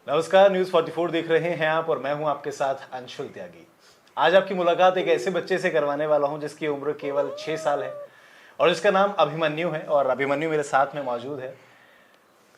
नमस्कार, न्यूज 44 देख रहे हैं आप और मैं हूं आपके साथ अंशुल त्यागी। आज आपकी मुलाकात एक ऐसे बच्चे से करवाने वाला हूं जिसकी उम्र केवल 6 साल है और जिसका नाम अभिमन्यु है और अभिमन्यु मेरे साथ में मौजूद है।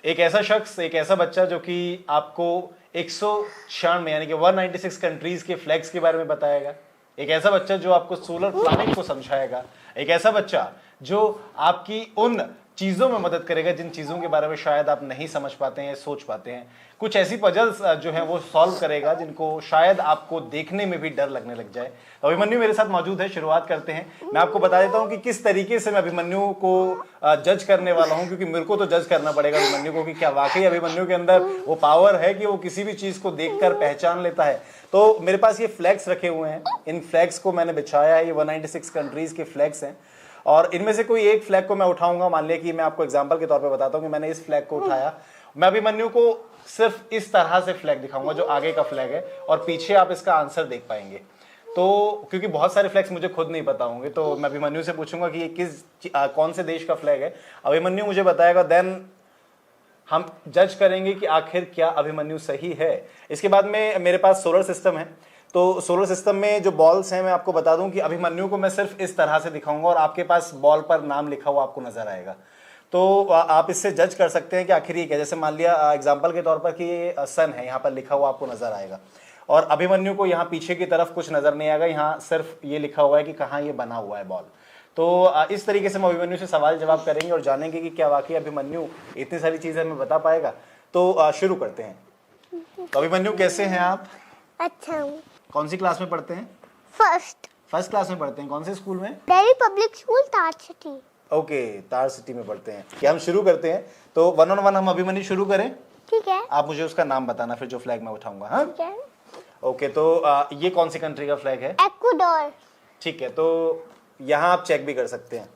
एक ऐसा शख्स, एक ऐसा बच्चा जो कि आपको 196 यानी कि 196 कंट्रीज के फ्लैग्स के बारे में बताएगा। एक ऐसा बच्चा जो आपको सोलर प्लैनेट को समझाएगा। एक ऐसा बच्चा जो आपकी उन चीज़ों में मदद करेगा जिन चीज़ों के बारे में शायद आप नहीं समझ पाते हैं, सोच पाते हैं। कुछ ऐसी पजल्स जो हैं वो सॉल्व करेगा जिनको शायद आपको देखने में भी डर लगने लग जाए। तो अभिमन्यु मेरे साथ मौजूद है। शुरुआत करते हैं। मैं आपको बता देता हूं कि किस तरीके से मैं अभिमन्यु को जज करने वाला हूं, क्योंकि मेरे को तो जज करना पड़ेगा अभिमन्यु को कि क्या वाकई अभिमन्यु के अंदर वो पावर है कि वो किसी भी चीज़ को देखकर पहचान लेता है। तो मेरे पास ये फ्लैग्स रखे हुए हैं। इन फ्लैग्स को मैंने बिछाया है। ये 196 कंट्रीज के फ्लैग्स हैं और इनमें से कोई एक फ्लैग को मैं उठाऊंगा। मान लिया कि मैं आपको एग्जांपल के तौर पे बताता हूं कि मैंने इस फ्लैग को उठाया। मैं अभिमन्यु को सिर्फ इस तरह से फ्लैग दिखाऊंगा जो आगे का फ्लैग है और पीछे आप इसका आंसर देख पाएंगे। तो क्योंकि बहुत सारे फ्लैग्स मुझे खुद नहीं पता होंगे तो मैं अभिमन्यु से पूछूंगा कि ये कौन से देश का फ्लैग है। अभिमन्यु मुझे बताएगा, देन हम जज करेंगे कि आखिर क्या अभिमन्यु सही है। इसके बाद में मेरे पास सोलर सिस्टम है। तो सोलर सिस्टम में जो बॉल्स हैं मैं आपको बता दूं कि अभिमन्यु को मैं सिर्फ इस तरह से दिखाऊंगा और आपके पास बॉल पर नाम लिखा हुआ आपको नजर आएगा। तो आप इससे जज कर सकते हैं कि आखिर ये क्या। जैसे मान लिया एग्जांपल के तौर पर कि ये सन है, यहाँ पर लिखा हुआ आपको नजर आएगा और अभिमन्यु को यहाँ पीछे की तरफ कुछ नजर नहीं आएगा। यहाँ सिर्फ ये लिखा हुआ है कि कहाँ ये बना हुआ है बॉल। तो इस तरीके से हम अभिमन्यु से सवाल जवाब करेंगे और जानेंगे कि क्या वाकई अभिमन्यु इतनी सारी चीजें हमें बता पाएगा। तो शुरू करते हैं। तो अभिमन्यु, कैसे हैं आप? अच्छा हूँ। कौन सी क्लास में पढ़ते हैं? फर्स्ट क्लास में पढ़ते हैं। कौन से स्कूल में? दिल्ली पब्लिक स्कूल, ताज सिटी। ओके, ताज सिटी में पढ़ते हैं। क्या हम शुरू करते हैं? तो 1 on 1 हम अभिमन्यु शुरू करें। ठीक है। आप मुझे उसका नाम बताना फिर जो फ्लैग मैं उठाऊंगा। हाँ, ठीक है। ओके। तो ये कौन सी कंट्री का फ्लैग है? इक्वाडोर। ठीक है, तो यहाँ आप चेक भी कर सकते हैं।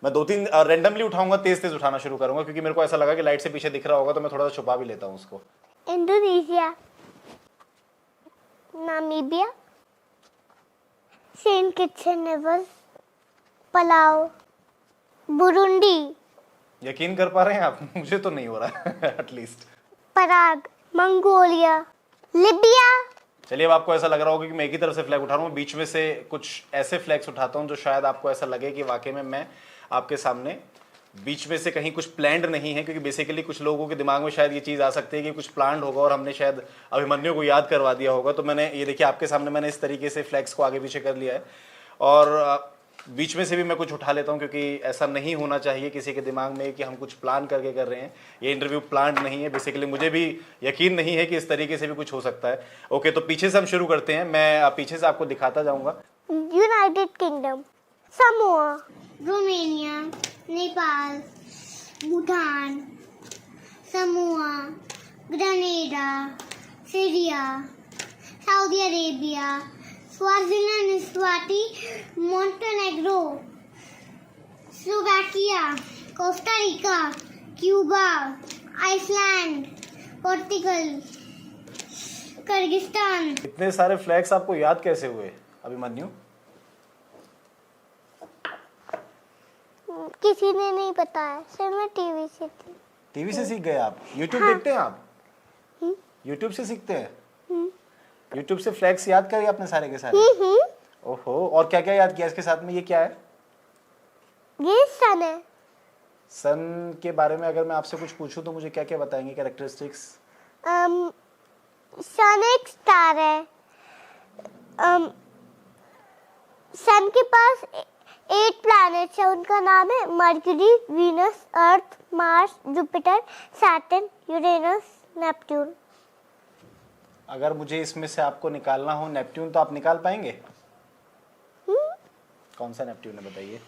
मैं 2-3 रैंडमली उठाऊंगा, तेज तेज उठाना शुरू करूंगा क्योंकि मेरे को ऐसा लगा कि लाइट से पीछे दिख रहा होगा तो मैं थोड़ा सा छुपा भी लेता हूँ उसको। Indonesia, Namibia, Saint Kitts and Nevis, Palau, Burundi. यकीन कर पा रहे हैं आप? मुझे तो नहीं हो रहा है एटलीस्ट। पराग, मंगोलिया, लिबिया। चलिए, अब आपको ऐसा लग रहा होगा कि मैं एक ही तरफ से फ्लैग उठा रहा हूँ। बीच में से कुछ ऐसे फ्लैग्स उठाता हूँ जो शायद आपको ऐसा लगे कि वाकई में मैं आपके सामने बीच में से कहीं कुछ प्लान्ड नहीं है, क्योंकि बेसिकली कुछ लोगों के दिमाग में शायद ये चीज़ आ सकती है कि कुछ प्लान्ड होगा और हमने शायद अभिमन्यु को याद करवा दिया होगा। तो मैंने ये देखिए आपके सामने मैंने इस तरीके से फ्लैग्स को आगे पीछे कर लिया है और बीच में से भी मैं कुछ उठा लेता हूं क्योंकि ऐसा नहीं होना चाहिए किसी के दिमाग में कि हम कुछ प्लान करके कर रहे हैं। ये इंटरव्यू प्लान नहीं है। बेसिकली मुझे भी यकीन नहीं है कि इस तरीके से भी कुछ हो सकता है। ओके, तो पीछे से हम शुरू करते हैं। मैं पीछे से आपको दिखाता जाऊंगा। United Kingdom, Samoa, Romania, Nepal, Bhutan, Samoa, Grenada, Syria, Saudi Arabia, Swaziland, स्वाति, Montenegro, Slovakia, Costa Rica, Cuba, Iceland, Portugal, Kyrgyzstan. इतने सारे फ्लैग्स आपको याद कैसे हुए अभिमन्यु? किसी ने नहीं बताया, सिर्फ मैं टीवी से थी। टीवी से सीख गए आप? यूट्यूब देखते हैं आप? यूट्यूब से सीखते हैं? यूट्यूब से फ्लैग्स याद करे आपने सारे के सारे? ओहो, और क्या क्या याद किया इसके साथ में? ये क्या है? ये सन है। सन के बारे में अगर मैं आपसे कुछ पूछूं तो मुझे क्या क्या बताएंगे कैरेक्टरिस्टिक्स? सन एक स्टार है। सन के पास 8 प्लैनेट्स है। उनका नाम है Mercury, Venus, Earth, Mars, Jupiter, Saturn, Uranus, Neptune. अगर मुझे इसमें से आपको निकालना हो नेपट्यून तो आप निकाल पाएंगे? कौन सा नेपट्यून है बताइए?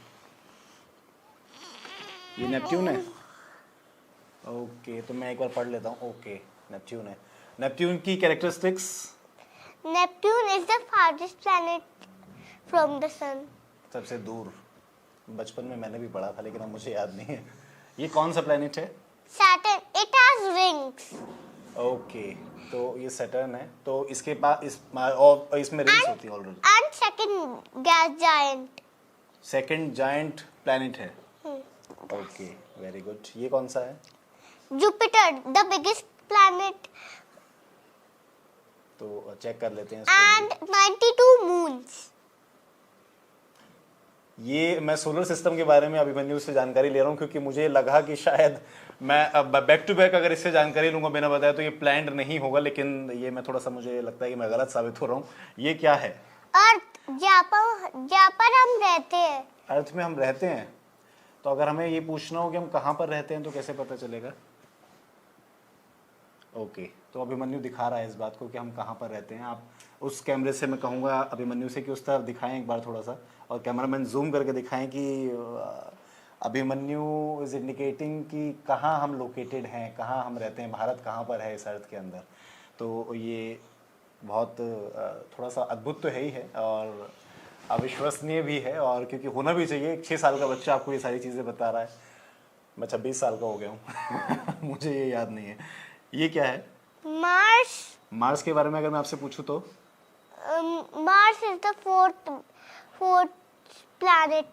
ये नेपट्यून है। ओके, तो मैं एक बार पढ़ लेता हूँ। ओके, नेपट्यून है। नेपट्यून की characteristics? Neptune is the farthest planet from the sun. सबसे दूर। बचपन में मैंने भी पढ़ा था लेकिन अब मुझे याद नहीं है। ये कौन सा प्लेनेट है? Saturn, it has rings. Okay, तो ये सैटर्न है। तो इसके पास इसमें रिंग्स होती है already. And second gas giant. Second giant planet है। Okay, very good. ये कौन सा है? जुपिटर, द बिगेस्ट प्लैनेट तो चेक कर लेते हैं इसको and 92 moons. ये मैं सोलर सिस्टम के बारे में अभिमन्यु से जानकारी ले रहा हूँ क्योंकि मुझे लगा कि शायद मैं अब बैक टू बैक अगर इससे जानकारी लूंगा बिना बताए तो ये प्लान्ड नहीं होगा, लेकिन ये मैं थोड़ा सा मुझे लगता है कि मैं गलत साबित हो रहा हूँ। ये क्या है? अर्थ, जहाँ पर हम रहते हैं। अर्थ में हम रहते हैं? तो अगर हमें ये पूछना हो कि हम कहाँ पर रहते हैं तो कैसे पता चलेगा? ओके, तो अभिमन्यु दिखा रहा है इस बात को कि हम कहाँ पर रहते हैं। आप उस कैमरे से, मैं कहूँगा अभिमन्यु से कि उस तरफ दिखाएं एक बार थोड़ा सा, और कैमरामैन जूम करके दिखाएं कि अभिमन्यु इज इंडिकेटिंग कि कहाँ हम लोकेटेड हैं, कहाँ हम रहते हैं, भारत कहाँ पर है इस अर्थ के अंदर। तो ये बहुत थोड़ा सा अद्भुत तो है ही है और अविश्वसनीय भी है, और क्योंकि होना भी चाहिए। 6 साल का बच्चा आपको ये सारी चीज़ें बता रहा है। मैं 26 साल का हो गया हूँ मुझे ये याद नहीं है। ये क्या है? मार्स। मार्स के बारे में अगर मैं आपसे पूछूं तो? Mars is the fourth planet.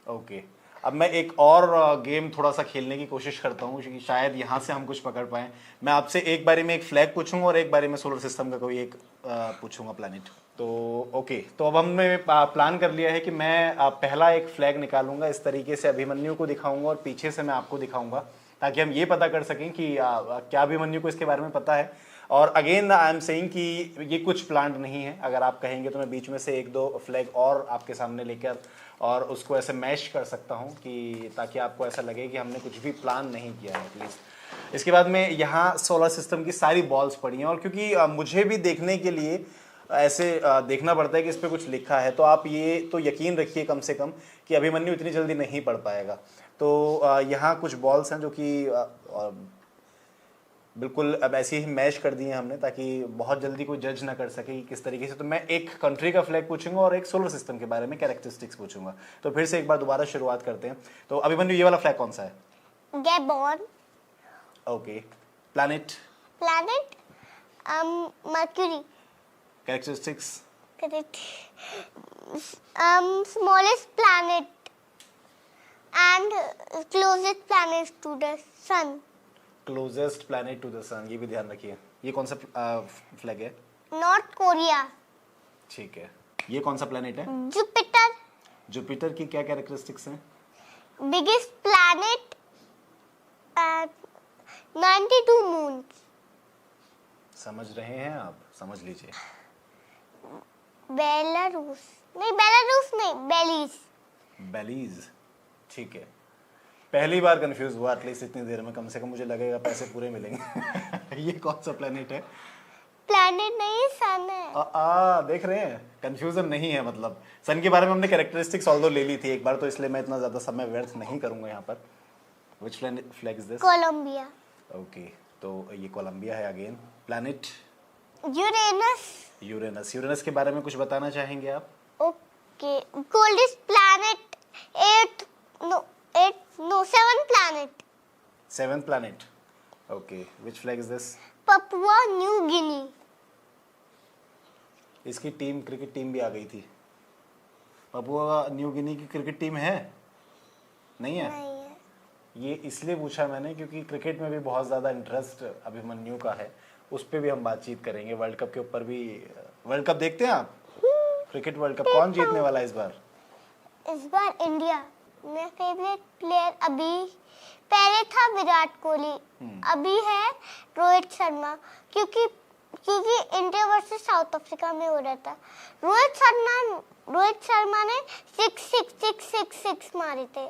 Okay, अब मैं एक और गेम थोड़ा सा खेलने की कोशिश करता हूँ क्योंकि शायद यहाँ से हम कुछ पकड़ पाएं। मैं आपसे एक बारी में एक फ्लैग पूछूंगा और एक बारी में सोलर सिस्टम का कोई एक पूछूंगा प्लैनेट। तो ओके, तो अब हमने प्लान कर लिया है कि मैं पहला एक फ्लैग निकालूंगा, इस तरीके से अभिमन्यु को दिखाऊंगा और पीछे से मैं आपको दिखाऊंगा ताकि हम ये पता कर सकें कि क्या अभिमन्यु को इसके बारे में पता है। और अगेन आई एम सेइंग कि ये कुछ प्लान नहीं है। अगर आप कहेंगे तो मैं बीच में से 1-2 फ्लैग और आपके सामने लेकर और उसको ऐसे मैश कर सकता हूँ कि ताकि आपको ऐसा लगे कि हमने कुछ भी प्लान नहीं किया है एटलीस्ट। इसके बाद में यहाँ सोलर सिस्टम की सारी बॉल्स पड़ी हैं और क्योंकि मुझे भी देखने के लिए ऐसे देखना पड़ता है कि इस पर कुछ लिखा है, तो आप ये तो यकीन रखिए कम से कम कि अभिमन्यु इतनी जल्दी नहीं पढ़ पाएगा। तो यहाँ कुछ बॉल्स हैं जो कि बिल्कुल अब ऐसे ही मैच कर दिए हमने ताकि बहुत जल्दी कोई जज ना कर सके कि किस तरीके से। तो मैं एक कंट्री का फ्लैग पूछूंगा और एक सोलर सिस्टम के बारे में कैरेक्टरिस्टिक्स पूछूंगा। तो फिर से एक बार दोबारा शुरुआत करते हैं। तो अभिमन्यु, ये वाला फ्लैग कौन सा है? Gabon. Okay, planet? Planet Mercury. Characteristics? Correct. Smallest planet and closest planet to the sun. Closest planet to the sun, ये भी ध्यान रखिए। ये कौन सा फ्लैग है? North Korea. ठीक है। ये कौन सा प्लैनेट है? जुपिटर। जुपिटर की क्या कैरेक्टरिस्टिक्स हैं? Biggest planet, 92 moons. समझ रहे हैं आप? समझ लीजिए। बेलारूस नहीं, बेलीज। बेलीज, ठीक है। पहली बार कंफ्यूज हुआ एटलीस्ट इतनी देर में, कम से कम मुझे लगेगा पैसे पूरे मिलेंगे। ये कौन सा प्लेनेट है? प्लैनेट नहीं, सन है। देख रहे हैं, कंफ्यूजन नहीं है। मतलब सन के बारे में हमने कैरेक्टरिस्टिक्स ऑल्दो ले ली थी एक बार, तो इसलिए मैं इतना ज्यादा समय व्यर्थ नहीं करूंगा यहाँ पर। Which flag is this? Colombia. Okay, तो ये कोलंबिया है। Again planet? यूरेनस। यूरेनस के बारे में कुछ बताना चाहेंगे आप? Okay, coldest planet, 7 planet. 7th planet. Okay, which flag is this? Papua New Guinea. इसकी टीम, क्रिकेट टीम भी आ गई थी। पपुआ न्यू गिनी की क्रिकेट टीम है? नहीं है? नहीं है। ये इसलिए पूछा मैंने क्योंकि क्रिकेट में भी बहुत ज़्यादा इंटरेस्ट अभिमन्यु का है, उस पर भी हम बातचीत करेंगे। वर्ल्ड कप के ऊपर भी। वर्ल्ड कप देखते हैं आप? क्रिकेट वर्ल्ड कप कौन जीतने वाला है इस बार? इस बार इंडिया। मेरा फेवरेट प्लेयर अभी, पहले था विराट कोहली, अभी है रोहित शर्मा, क्योंकि इंडिया वर्सेस साउथ अफ्रीका में हो रहा था। रोहित शर्मा ने 6 मारे थे।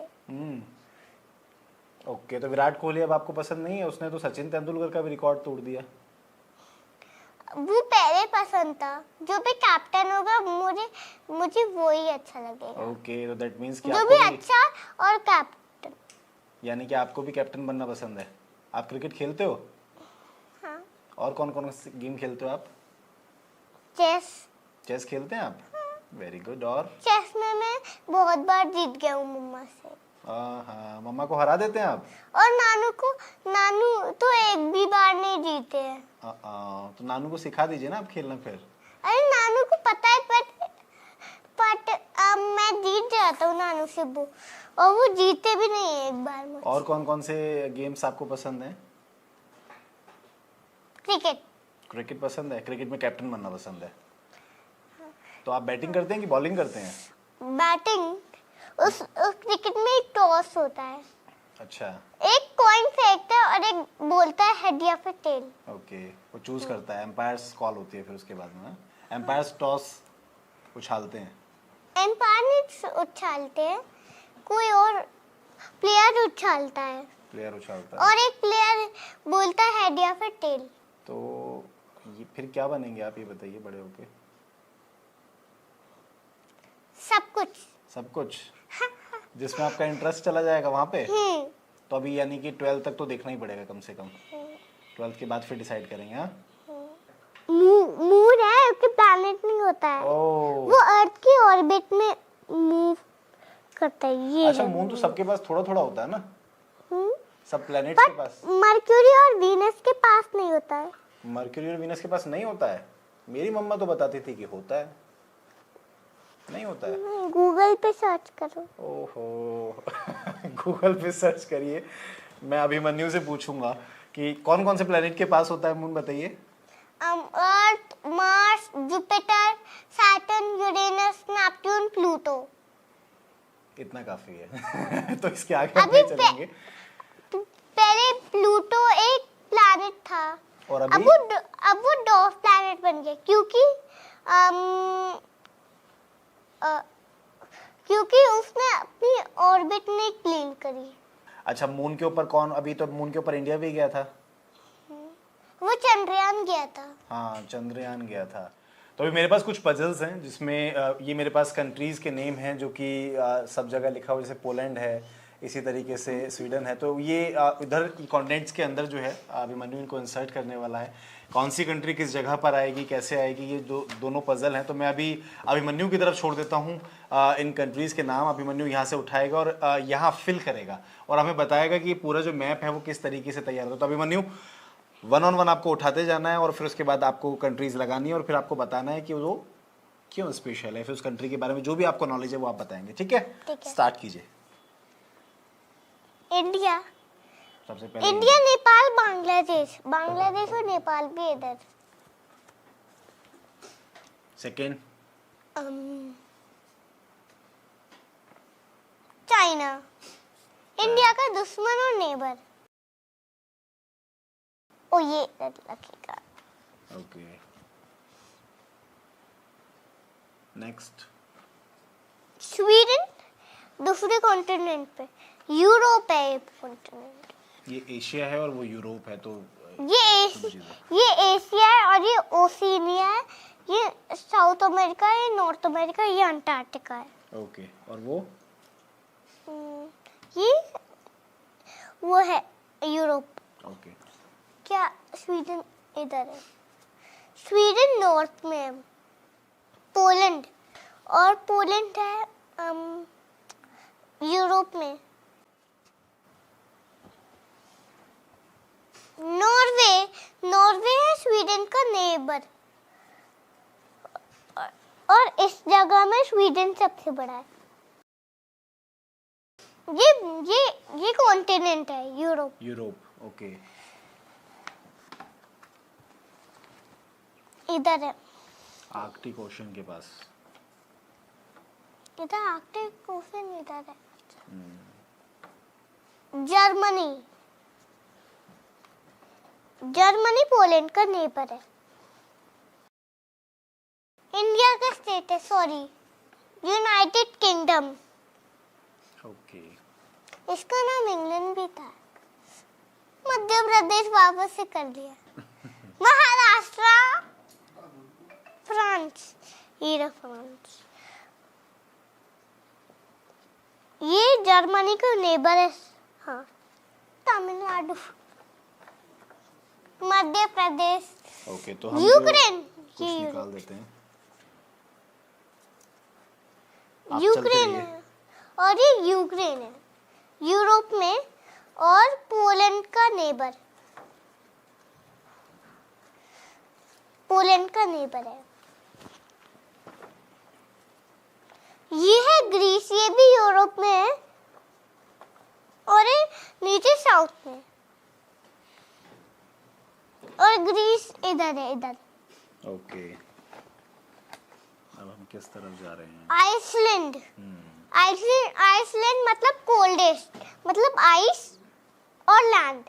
ओके, तो विराट कोहली अब आपको पसंद नहीं है? उसने तो सचिन तेंदुलकर का भी रिकॉर्ड तोड़ दिया। वो पहले पसंद था, जो भी कैप्टन होगा मुझे वो ही अच्छा लगेगा। ओके, तो दैट मींस कि जो आपको भी अच्छा और कैप्टन, यानी कि आपको भी कैप्टन बनना पसंद है। आप क्रिकेट खेलते हो? हाँ। और कौन कौन सी गेम खेलते हो आप? चेस खेलते हैं आप? Very good. और चेस में मैं बहुत बार जीत गया हूँ मम्मा से। हाँ, मम्मा को हरा देते हैं आप? और नानू तो एक भी बार नहीं जीते हैं। तो नानू को सिखा दीजिए ना आप खेलना फिर। अरे नानू को पता है, बट मैं जीत जाता हूँ नानू से, और वो जीते भी नहीं है एक बार मुझसे। और कौन कौन से गेम्स आपको पसंद हैं? क्रिकेट। क्रिकेट पसंद है, क्रिकेट में कैप्टन बनना पसंद है। तो आप बैटिंग करते हैं कि बॉलिंग करते हैं? बैटिंग, उस क्रिकेट में एक टॉस होता है, अच्छा, एक कॉइन फेंकता है और एक बोलता है हेड या फिर टेल। ओके, वो चूज करता है, एम्पायर्स कॉल होती है फिर उसके बाद में। एम्पायर्स टॉस उछालते हैं। एम्पायर नहीं उछालते हैं, कोई और प्लेयर उछालता है, प्लेयर उछालता है। और एक प्लेयर बोलता है हेड या फिर टेल। तो ये फिर क्या बनेंगे आप, ये बताइए बड़े होके? सब कुछ। सब कुछ जिसमें आपका इंटरेस्ट चला जाएगा वहाँ पे। तो अभी यानी कि 12th तक तो देखना ही पड़ेगा कम से कम। 12th के बाद फिर डिसाइड करेंगे। हाँ, मून है, उसके प्लैनेट नहीं होता है। ओह, वो अर्थ की ऑर्बिट में मूव करता है। ये अच्छा, है मून तो सबके पास थोड़ा थोड़ा होता है ना, सब प्लैनेट्स पर के पास। मर्क्यूरी और वीनस के पास नहीं होता है। मर्क्यूरी और वीनस के पास नहीं होता है? मेरी मम्मा तो बताती थी कि होता है। नहीं होता है? गूगल पे सर्च करो। ओहो गूगल पे सर्च करिए। मैं अभिमन्यु से पूछूंगा कि कौन कौन से प्लेनेट के पास होता है मून, बताइए। Earth, Mars, Jupiter, Saturn, Uranus, Neptune, Pluto. इतना काफी है तो इसके आगे हम अभी नहीं चलेंगे। पहले प्लूटो एक प्लैनेट था, और अब अभी वो डॉर्फ प्लैनेट बन गया, क्योंकि उसने अपनी ऑर्बिट नहीं क्लीन करी। अच्छा, मून के ऊपर कौन, अभी तो मून के ऊपर इंडिया भी गया था। वो चंद्रयान गया था। हाँ, चंद्रयान गया था। तो अभी मेरे पास कुछ पजल्स हैं जिसमें ये मेरे पास कंट्रीज के नेम हैं जो कि सब जगह लिखा हुआ, जैसे पोलैंड है, इसी तरीके से स्वीडन है। तो ये इधर कॉन्टिनेंट्स के अंदर जो है अभिमन्यु इनको इंसर्ट करने वाला है। कौन सी कंट्री किस जगह पर आएगी, कैसे आएगी, ये दोनों पजल हैं। तो मैं अभी अभिमन्यु की तरफ छोड़ देता हूँ इन कंट्रीज के नाम। अभिमन्यु यहाँ से उठाएगा और यहाँ फिल करेगा और हमें बताएगा कि पूरा जो मैप है वो किस तरीके से तैयार होता है। तो अभिमन्यु 1 on 1 आपको उठाते जाना है और फिर उसके बाद आपको कंट्रीज लगानी है और फिर आपको बताना है कि वो क्यों स्पेशल है। फिर उस कंट्री के बारे में जो भी आपको नॉलेज है वो आप बताएंगे। ठीक है? स्टार्ट कीजिए। इंडिया, सबसे पहले इंडिया, नेपाल, बांग्लादेश। बांग्लादेश और नेपाल भी इधर। सेकेंड, चाइना, इंडिया का दुश्मन और नेबर। ओ ये लगेगा। ओके, नेक्स्ट, स्वीडन, दूसरे कॉन्टिनेंट पे। यूरोप है कॉन्टिनेंट। ये एशिया है और वो यूरोप है। तो ये एशिया है और ये ओशिनिया है। ये साउथ अमेरिका है, ये नॉर्थ अमेरिका है, ये अंटार्कटिका है। ओके, और वो ये वो है यूरोप। ओके, क्या स्वीडन इधर है? स्वीडन नॉर्थ में है। पोलैंड, और पोलैंड है यूरोप में। नॉर्वे, नॉर्वे है स्वीडन का नेबर, और इस जगह में स्वीडन सबसे बड़ा है। ये कॉन्टिनेंट है यूरोप। Europe, okay. इधर है आर्कटिक ओशन के पास। इधर आर्कटिक ओशन इधर है। जर्मनी, जर्मनी पोलैंड का नेबर है। इंडिया का स्टेट है, सॉरी, यूनाइटेड किंगडम। ओके, इसका नाम इंग्लैंड भी था, मध्य प्रदेश वापस से कर लिया। महाराष्ट्र, फ्रांस, ये फ्रांस। ये जर्मनी का नेबर है। हाँ, तमिलनाडु, मध्य प्रदेश, ओके। तो हम यूक्रेन, कुछ निकाल देते हैं। आप चलते यूक्रेन रहिए। है, और ये यूक्रेन है यूरोप में, और पोलैंड का नेबर, पोलैंड का नेबर है। ये है ग्रीस, ये भी यूरोप में है, और ये नीचे साउथ में। और ग्रीस इधर है, इधर। ओके, अब हम किस तरफ जा रहे हैं? आइसलैंड। आइसलैंड मतलब कोल्डेस्ट, मतलब आइस और लैंड,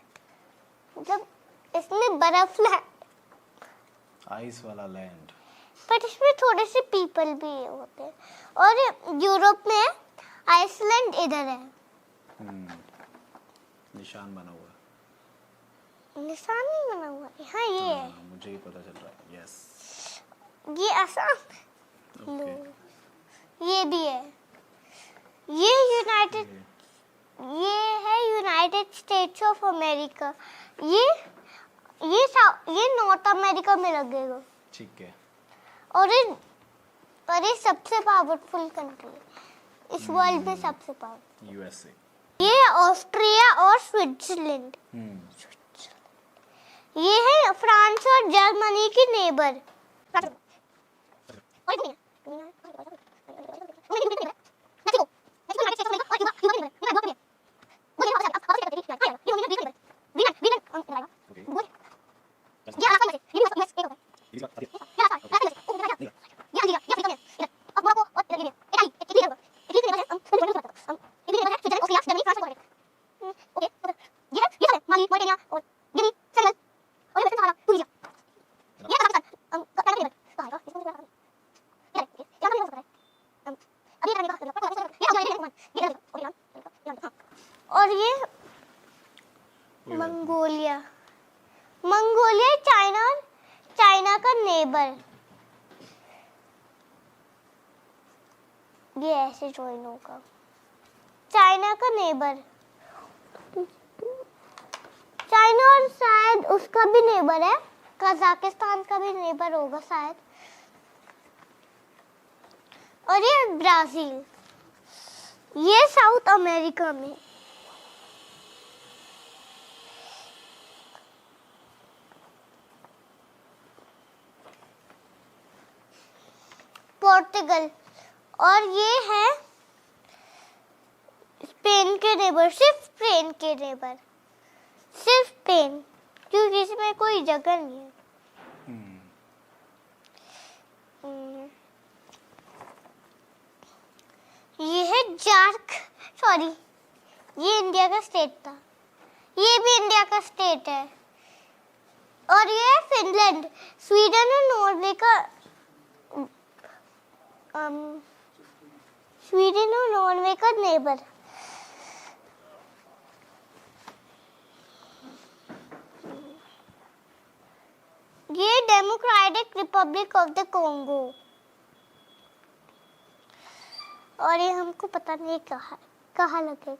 मतलब इसमें बर्फ लैंड, आइस वाला लैंड। पर इसमें थोड़े से पीपल भी होते हैं। और यूरोप में आइसलैंड इधर है। निशान बना हुआ है। निशान नहीं बना हुआ है, हाँ ये है। मुझे ही पता चल रहा है। यस, ये असम, ओके। ये भी है। ये यूनाइटेड, ये है यूनाइटेड स्टेट्स ऑफ अमेरिका। ये नॉर्थ अमेरिका में लगेगा। ठीक है। और ये सबसे पावरफुल कंट्री है इस वर्ल्ड में, सबसे पावरफुल। यूएसए। ये ऑस्ट्रिया और स्विट्जरलैंड। ये है फ्रांस और जर्मनी की नेबर। और ये मंगोलिया। मंगोलिया चाइना का नेबर। ये ऐसे ज्वाइन होगा, चाइना का नेबर। चाइना और शायद उसका भी नेबर है, कजाकिस्तान का भी नेबर होगा शायद। और ये ब्राजील, ये साउथ अमेरिका में। पोर्टुगल, और ये है स्पेन के नेबर, सिर्फ स्पेन के नेबर, सिर्फ स्पेन, क्योंकि इसमें कोई जगह नहीं है। ये है सॉरी, ये इंडिया का स्टेट था, ये भी इंडिया का स्टेट है। और ये है फिनलैंड, स्वीडन और नॉर्वे का, स्वीडन और नॉर्वे का नेबर। ये democratic Republic of the Congo. और ये हमको पता नहीं कहाँ लगेगा,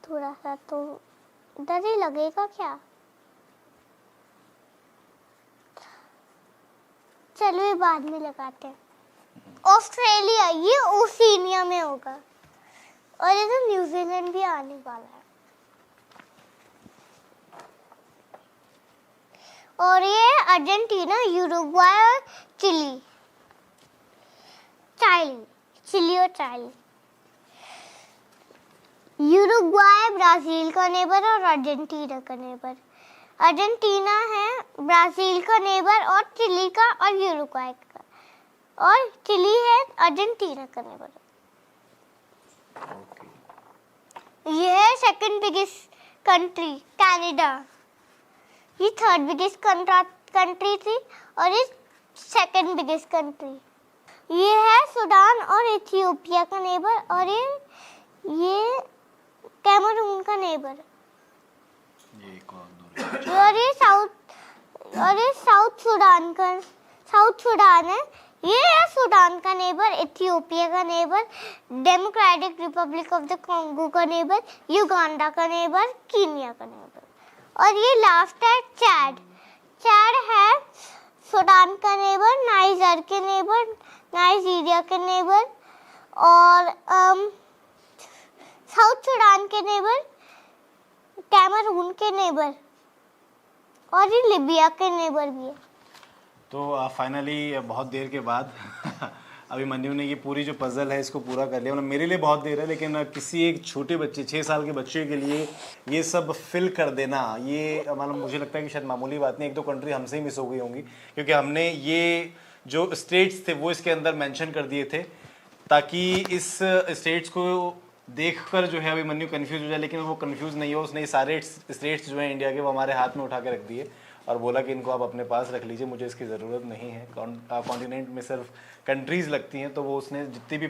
थोड़ा सा तो डर ही लगेगा क्या। चलो ये बाद में लगाते हैं। ऑस्ट्रेलिया, ये ओशिनिया में होगा। और ये तो न्यूजीलैंड भी आने वाला है। और ये अर्जेंटीना, यूरुग्वाय और चिली और चाइली। यूरुग्वाय ब्राजील का नेबर और अर्जेंटीना का नेबर। अर्जेंटीना है ब्राजील का नेबर और चिली का और यूरुग्वाय का, और चिली है अर्जेंटीना का नेबर। ये है सेकंड बिगेस्ट कंट्री कनाडा, ये थर्ड बिगेस्ट कंट्री थी और ये सेकंड बिगेस्ट कंट्री। ये है सूडान और इथियोपिया का नेबर, और ये कैमरून का नेबर। और ये साउथ सूडान है। ये है सूडान का नेबर, इथियोपिया का neighbour, democratic Republic of the Congo का नेबर, युगांडा का नेबर, कीनिया का नेबर। और ये लास्ट है चैड है सूडान का नेबर, नाइजर के नेबर, नाइजीरिया के नेबर, और साउथ सूडान के नेबर, कैमरून के नेबर, और ये लिबिया के नेबर भी है। तो फाइनली बहुत देर के बाद अभिमन्यु ने ये पूरी जो पजल है इसको पूरा कर लिया। मतलब मेरे लिए बहुत देर है, लेकिन किसी एक छोटे बच्चे 6 साल के बच्चे के लिए ये सब फिल कर देना, ये मतलब मुझे लगता है कि शायद मामूली बात नहीं। 1-2 कंट्री हमसे ही मिस हो गई होंगी, क्योंकि हमने ये जो स्टेट्स थे वो इसके अंदर मेंशन कर दिए थे ताकि इस स्टेट्स को देखकर जो है अभिमन्यु कंफ्यूज हो जाए, लेकिन वो कंफ्यूज नहीं हो। उसने ये सारे स्टेट्स जो हैं इंडिया के वो हमारे हाथ में उठा के रख दिए और बोला कि इनको आप अपने पास रख लीजिए, मुझे इसकी ज़रूरत नहीं है। कॉन्टिनेंट में सिर्फ कंट्रीज़ लगती हैं, तो वो उसने जितनी भी